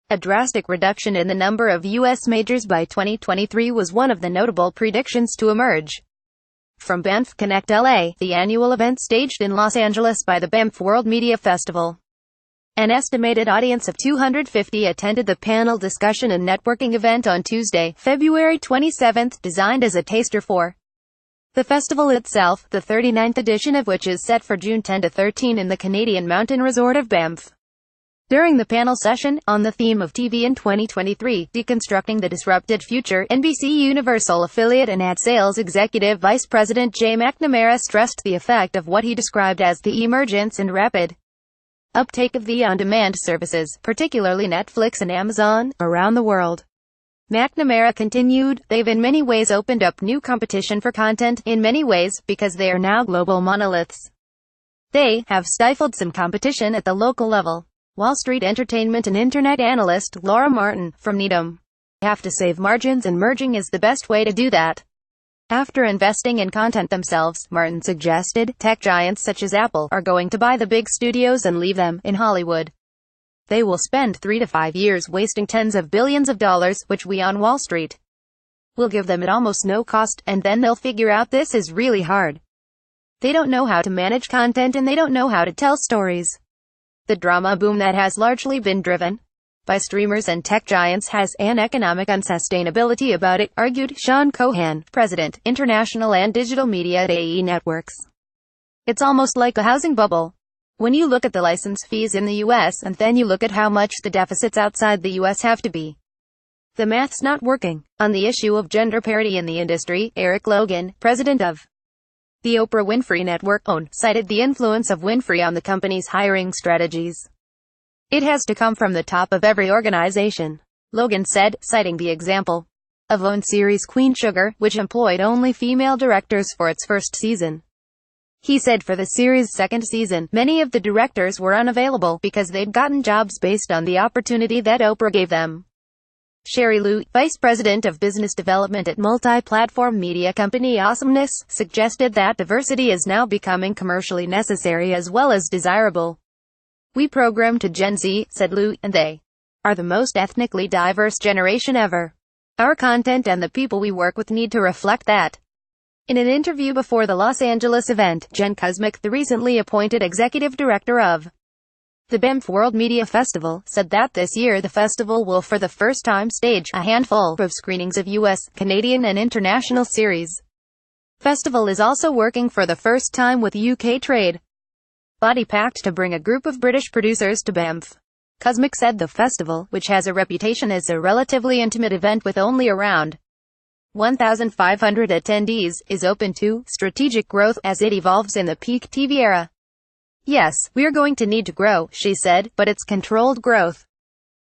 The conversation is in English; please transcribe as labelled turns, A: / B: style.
A: A drastic reduction in the number of U.S. majors by 2023 was one of the notable predictions to emerge from Banff Connect LA, the annual event staged in Los Angeles by the Banff World Media Festival. An estimated audience of 250 attended the panel discussion and networking event on Tuesday, February 27, designed as a taster for the festival itself, the 39th edition of which is set for June 10 to 13 in the Canadian mountain resort of Banff. During the panel session, on the theme of TV in 2023, Deconstructing the Disrupted Future, NBC Universal affiliate and ad sales executive Vice President Jay McNamara stressed the effect of what he described as the emergence and rapid uptake of the on-demand services, particularly Netflix and Amazon, around the world. McNamara continued, "They've in many ways opened up new competition for content, in many ways, because they are now global monoliths. They have stifled some competition at the local level." Wall Street entertainment and internet analyst Laura Martin, from Needham, have to save margins and merging is the best way to do that. After investing in content themselves, Martin suggested, tech giants such as Apple are going to buy the big studios and leave them in Hollywood. They will spend 3 to 5 years wasting tens of billions of dollars, which we on Wall Street will give them at almost no cost, and then they'll figure out this is really hard. They don't know how to manage content and they don't know how to tell stories. The drama boom that has largely been driven by streamers and tech giants has an economic unsustainability about it, argued Sean Cohan, President, International and Digital Media at AE Networks. It's almost like a housing bubble. When you look at the license fees in the US and then you look at how much the deficits outside the US have to be, the math's not working. On the issue of gender parity in the industry, Eric Logan, president of the Oprah Winfrey Network, OWN, cited the influence of Winfrey on the company's hiring strategies. It has to come from the top of every organization, Logan said, citing the example of OWN series Queen Sugar, which employed only female directors for its first season. He said for the series' second season, many of the directors were unavailable because they'd gotten jobs based on the opportunity that Oprah gave them. Sherry Liu, vice president of business development at multi-platform media company Awesomeness, suggested that diversity is now becoming commercially necessary as well as desirable. "We program to Gen Z," said Liu, "and they are the most ethnically diverse generation ever. Our content and the people we work with need to reflect that." In an interview before the Los Angeles event, Jen Kuzmic, the recently appointed executive director of the Banff World Media Festival, said that this year the festival will for the first time stage a handful of screenings of U.S., Canadian and international series. Festival is also working for the first time with UK Trade Body Pact to bring a group of British producers to Banff. Kuzmic said the festival, which has a reputation as a relatively intimate event with only around 1,500 attendees, is open to strategic growth as it evolves in the peak TV era. "Yes, we're going to need to grow," she said, "but it's controlled growth.